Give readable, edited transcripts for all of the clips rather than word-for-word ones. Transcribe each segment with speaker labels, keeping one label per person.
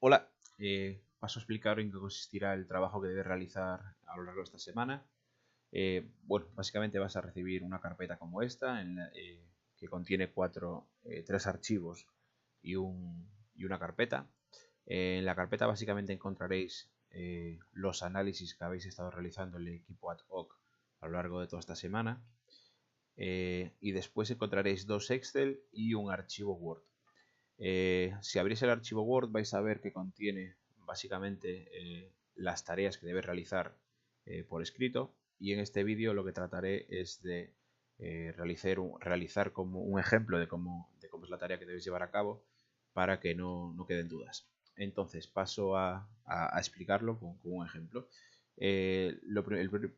Speaker 1: Hola, paso a explicar en qué consistirá el trabajo que debes realizar a lo largo de esta semana. Bueno, básicamente vas a recibir una carpeta como esta, que contiene tres archivos y una carpeta. En la carpeta básicamente encontraréis los análisis que habéis estado realizando en el equipo ad hoc a lo largo de toda esta semana. Y después encontraréis dos Excel y un archivo Word. Si abrís el archivo Word vais a ver que contiene básicamente las tareas que debes realizar por escrito, y en este vídeo lo que trataré es de realizar como un ejemplo de cómo es la tarea que debes llevar a cabo para que no queden dudas. Entonces paso a explicarlo con un ejemplo. El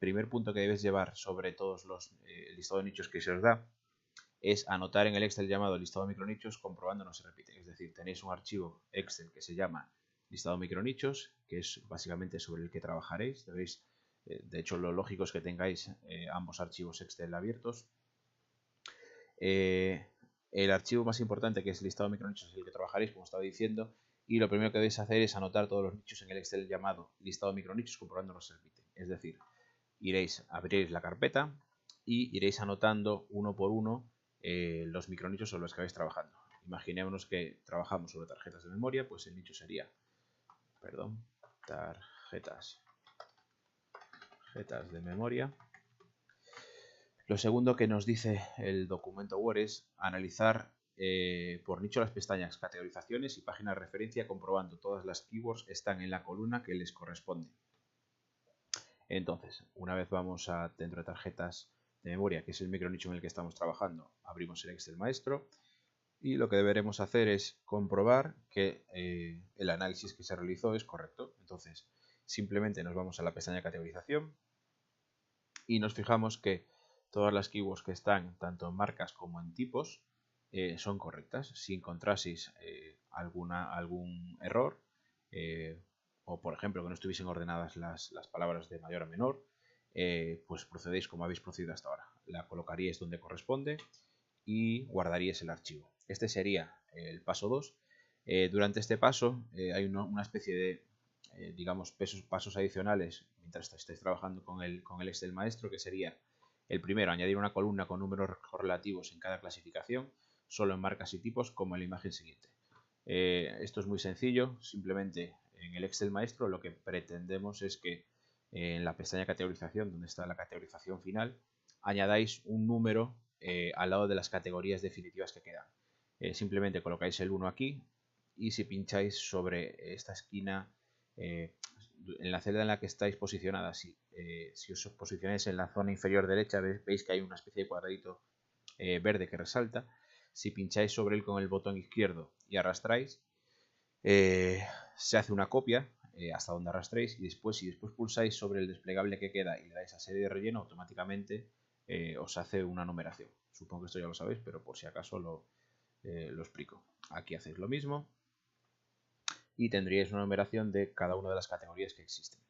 Speaker 1: primer punto que debes llevar sobre todos el listado de nichos que se os da es anotar en el Excel llamado listado micronichos comprobando no se repiten. Es decir, tenéis un archivo Excel que se llama listado micronichos, que es básicamente sobre el que trabajaréis. De hecho, lo lógico es que tengáis ambos archivos Excel abiertos. El archivo más importante, que es listado micronichos, es el que trabajaréis, como estaba diciendo, y lo primero que debéis hacer es anotar todos los nichos en el Excel llamado listado micronichos comprobando no se repiten. Es decir, abriréis la carpeta y iréis anotando uno por uno los micronichos sobre los que vais trabajando. Imaginémonos que trabajamos sobre tarjetas de memoria, pues el nicho sería, tarjetas de memoria. Lo segundo que nos dice el documento Word es analizar por nicho las pestañas categorizaciones y páginas de referencia, comprobando todas las keywords están en la columna que les corresponde. Entonces, una vez vamos dentro de tarjetas de memoria, que es el micronicho en el que estamos trabajando, abrimos el Excel maestro y lo que deberemos hacer es comprobar que el análisis que se realizó es correcto. Entonces, simplemente nos vamos a la pestaña categorización y nos fijamos que todas las keywords que están tanto en marcas como en tipos son correctas. Si encontraseis algún error, o por ejemplo que no estuviesen ordenadas las palabras de mayor a menor, pues procedéis como habéis procedido hasta ahora. La colocaríais donde corresponde y guardaríais el archivo. Este sería el paso 2. Durante este paso hay una especie de digamos pasos adicionales mientras estéis trabajando con el Excel maestro, que sería el primero: añadir una columna con números correlativos en cada clasificación, solo en marcas y tipos, como en la imagen siguiente. Esto es muy sencillo. Simplemente en el Excel maestro lo que pretendemos es que en la pestaña categorización, donde está la categorización final, añadáis un número al lado de las categorías definitivas que quedan. Simplemente colocáis el 1 aquí, y si pincháis sobre esta esquina, en la celda en la que estáis posicionadas, si os posicionáis en la zona inferior derecha, veis que hay una especie de cuadradito verde que resalta. Si pincháis sobre él con el botón izquierdo y arrastráis, se hace una copia hasta donde arrastréis, y si después pulsáis sobre el desplegable que queda y le dais a serie de relleno, automáticamente os hace una numeración. Supongo que esto ya lo sabéis, pero por si acaso lo explico. Aquí hacéis lo mismo y tendríais una numeración de cada una de las categorías que existen.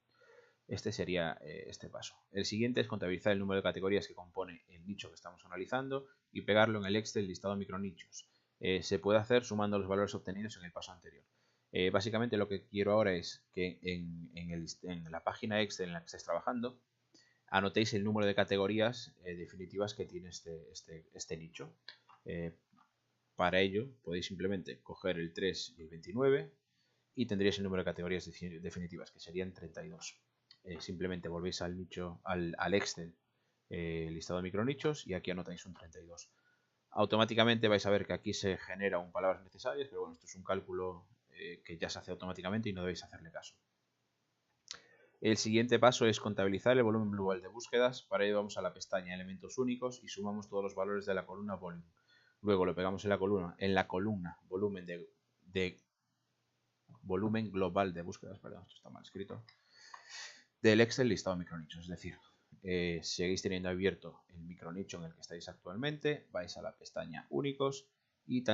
Speaker 1: Este sería este paso. El siguiente es contabilizar el número de categorías que compone el nicho que estamos analizando y pegarlo en el Excel listado micronichos. Se puede hacer sumando los valores obtenidos en el paso anterior. Básicamente lo que quiero ahora es que en la página Excel en la que estáis trabajando anotéis el número de categorías definitivas que tiene este nicho. Para ello podéis simplemente coger el 3 y el 29 y tendríais el número de categorías definitivas, que serían 32. Simplemente volvéis al nicho, al Excel listado de micronichos, y aquí anotáis un 32. Automáticamente vais a ver que aquí se genera un palabras necesarias, pero bueno, esto es un cálculo que ya se hace automáticamente y no debéis hacerle caso. El siguiente paso es contabilizar el volumen global de búsquedas. Para ello vamos a la pestaña elementos únicos y sumamos todos los valores de la columna volumen. Luego lo pegamos en la columna volumen global de búsquedas, perdón, esto está mal escrito, del Excel listado micronichos. Es decir, seguís teniendo abierto el micronicho en el que estáis actualmente, vais a la pestaña únicos y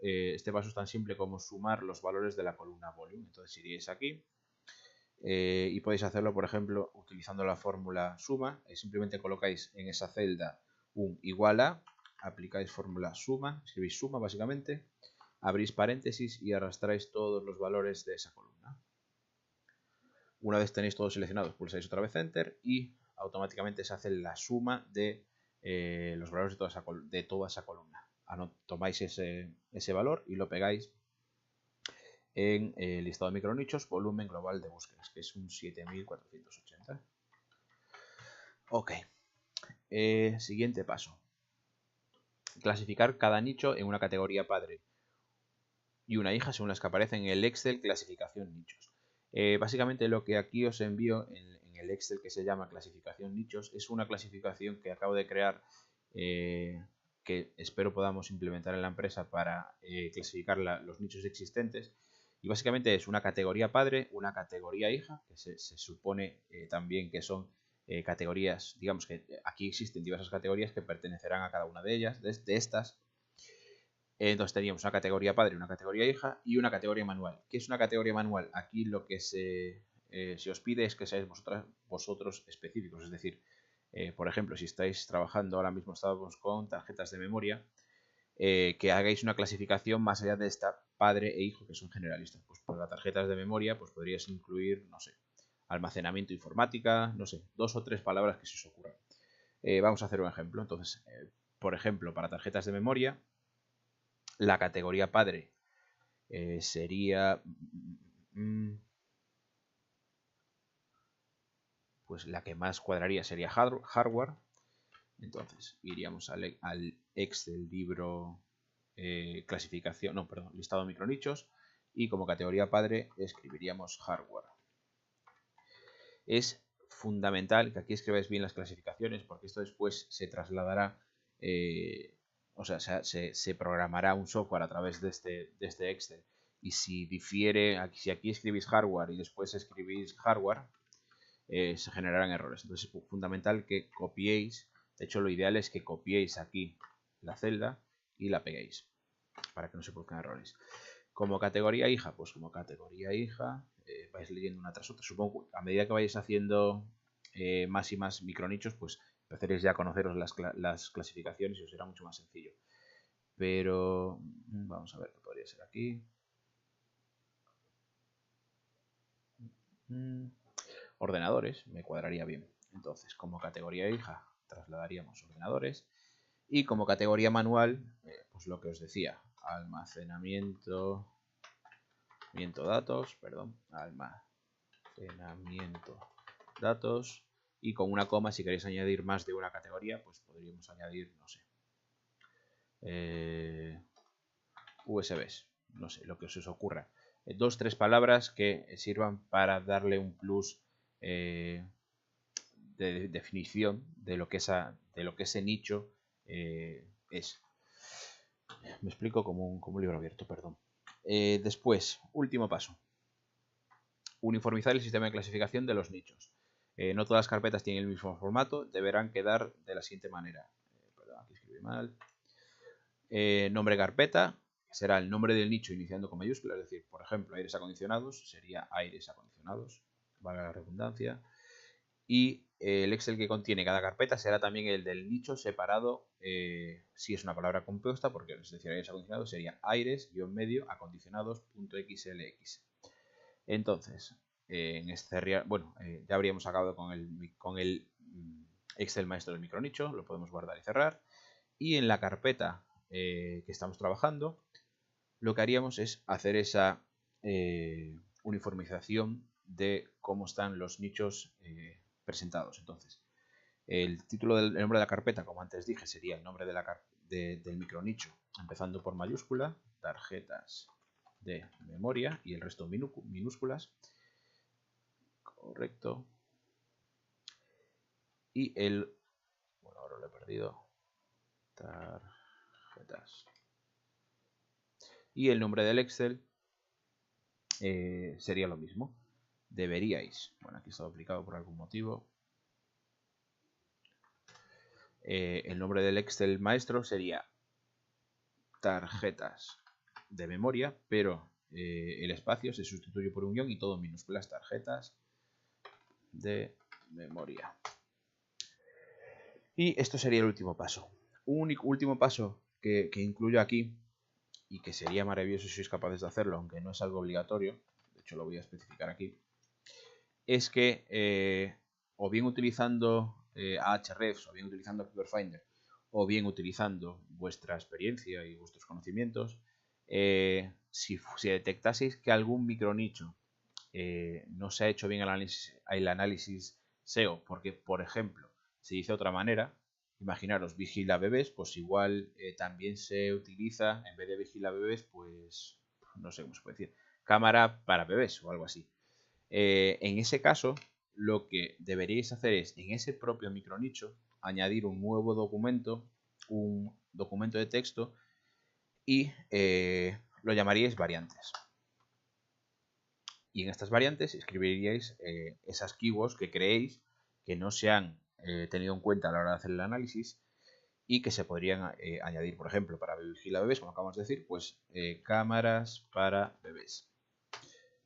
Speaker 1: este paso es tan simple como sumar los valores de la columna volumen. Entonces iríais aquí y podéis hacerlo, por ejemplo, utilizando la fórmula suma. Simplemente colocáis en esa celda un igual a, aplicáis fórmula suma, escribís suma básicamente. abrís paréntesis y arrastráis todos los valores de esa columna. Una vez tenéis todos seleccionados, pulsáis otra vez Enter y automáticamente se hace la suma de los valores de toda esa columna. Tomáis ese valor y lo pegáis en el listado de micronichos, volumen global de búsquedas, que es un 7480. Ok. Siguiente paso. Clasificar cada nicho en una categoría padre y una hija según las que aparecen en el Excel clasificación nichos. Básicamente lo que aquí os envío en el Excel que se llama clasificación nichos es una clasificación que acabo de crear que espero podamos implementar en la empresa para clasificar los nichos existentes. Y básicamente es una categoría padre, una categoría hija, que se supone también que son categorías, digamos que aquí existen diversas categorías que pertenecerán a cada una de ellas, de estas. Entonces teníamos una categoría padre, una categoría hija y una categoría manual. ¿Qué es una categoría manual? Aquí lo que se os pide es que seáis vosotros específicos. Es decir, por ejemplo, si estáis trabajando, ahora mismo estamos con tarjetas de memoria, que hagáis una clasificación más allá de esta padre e hijo, que son generalistas. Pues por las tarjetas de memoria, pues podrías incluir, no sé, almacenamiento informática, no sé, 2 o 3 palabras que se os ocurran. Vamos a hacer un ejemplo. Entonces, por ejemplo, para tarjetas de memoria, la categoría padre sería pues la que más cuadraría sería hardware. Entonces iríamos al Excel libro clasificación, no, perdón, listado de micronichos y como categoría padre escribiríamos hardware. Es fundamental que aquí escribáis bien las clasificaciones porque esto después se trasladará o sea, se programará un software a través de este Excel. Y si difiere, si aquí escribís hardware y después escribís hardware, se generarán errores. Entonces es fundamental que copiéis. De hecho, lo ideal es que copiéis aquí la celda y la peguéis para que no se produzcan errores. Como categoría hija, pues como categoría hija vais leyendo una tras otra. Supongo que a medida que vayáis haciendo más y más micronichos, pues empezaréis ya a conoceros las clasificaciones y os será mucho más sencillo. Pero vamos a ver qué podría ser aquí. Ordenadores, me cuadraría bien. Entonces, como categoría hija, trasladaríamos ordenadores. Y como categoría manual, pues lo que os decía, almacenamiento datos. Y con una coma, si queréis añadir más de una categoría, pues podríamos añadir, no sé, USBs, no sé, lo que os ocurra. 2 o 3 palabras que sirvan para darle un plus de definición de lo que ese nicho es. Me explico como un libro abierto, perdón. Después, último paso. Uniformizar el sistema de clasificación de los nichos. No todas las carpetas tienen el mismo formato, deberán quedar de la siguiente manera. Perdón, aquí escribí mal. Nombre carpeta será el nombre del nicho iniciando con mayúsculas, es decir, por ejemplo, aires acondicionados sería aires acondicionados, valga la redundancia. Y el Excel que contiene cada carpeta será también el del nicho separado si es una palabra compuesta, porque es decir, aires acondicionados sería aires-medio acondicionados.xlx. Entonces, en este ya habríamos acabado con el Excel maestro del micronicho, lo podemos guardar y cerrar. Y en la carpeta que estamos trabajando, lo que haríamos es hacer esa uniformización de cómo están los nichos presentados. Entonces, el nombre de la carpeta, como antes dije, sería el nombre del micronicho, empezando por mayúscula, tarjetas de memoria y el resto minúsculas. Correcto. Y bueno, ahora lo he perdido. Tarjetas. Y el nombre del Excel sería lo mismo. Deberíais. Bueno, aquí está duplicado por algún motivo. El nombre del Excel maestro sería tarjetas de memoria, pero el espacio se sustituye por un guión y todo en minúsculas, tarjetas de memoria. Y esto sería el último paso. Un último paso que incluyo aquí y que sería maravilloso si sois capaces de hacerlo, aunque no es algo obligatorio, de hecho lo voy a especificar aquí, es que o bien utilizando Ahrefs, o bien utilizando Keyword Finder, o bien utilizando vuestra experiencia y vuestros conocimientos, si detectaseis que algún micronicho no se ha hecho bien el análisis SEO, porque, por ejemplo, se dice de otra manera, imaginaros, vigila bebés, pues igual también se utiliza, en vez de vigila bebés, pues no sé cómo se puede decir, cámara para bebés o algo así. En ese caso, lo que deberíais hacer es, en ese propio micronicho, añadir un nuevo documento, un documento de texto, y lo llamaríais variantes. Y en estas variantes escribiríais esas keywords que creéis que no se han tenido en cuenta a la hora de hacer el análisis y que se podrían añadir, por ejemplo, para vigila bebés, como acabamos de decir, pues cámaras para bebés.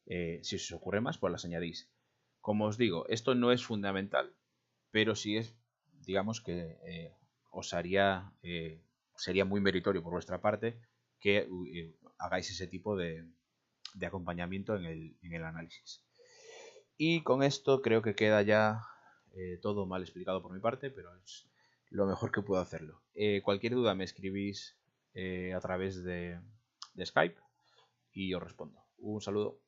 Speaker 1: Si os ocurre más, pues las añadís. Como os digo, esto no es fundamental, pero sí es, digamos que os haría, sería muy meritorio por vuestra parte que hagáis ese tipo de acompañamiento en el análisis. Y con esto creo que queda ya todo mal explicado por mi parte, pero es lo mejor que puedo hacerlo. Cualquier duda me escribís a través de Skype y os respondo. Un saludo.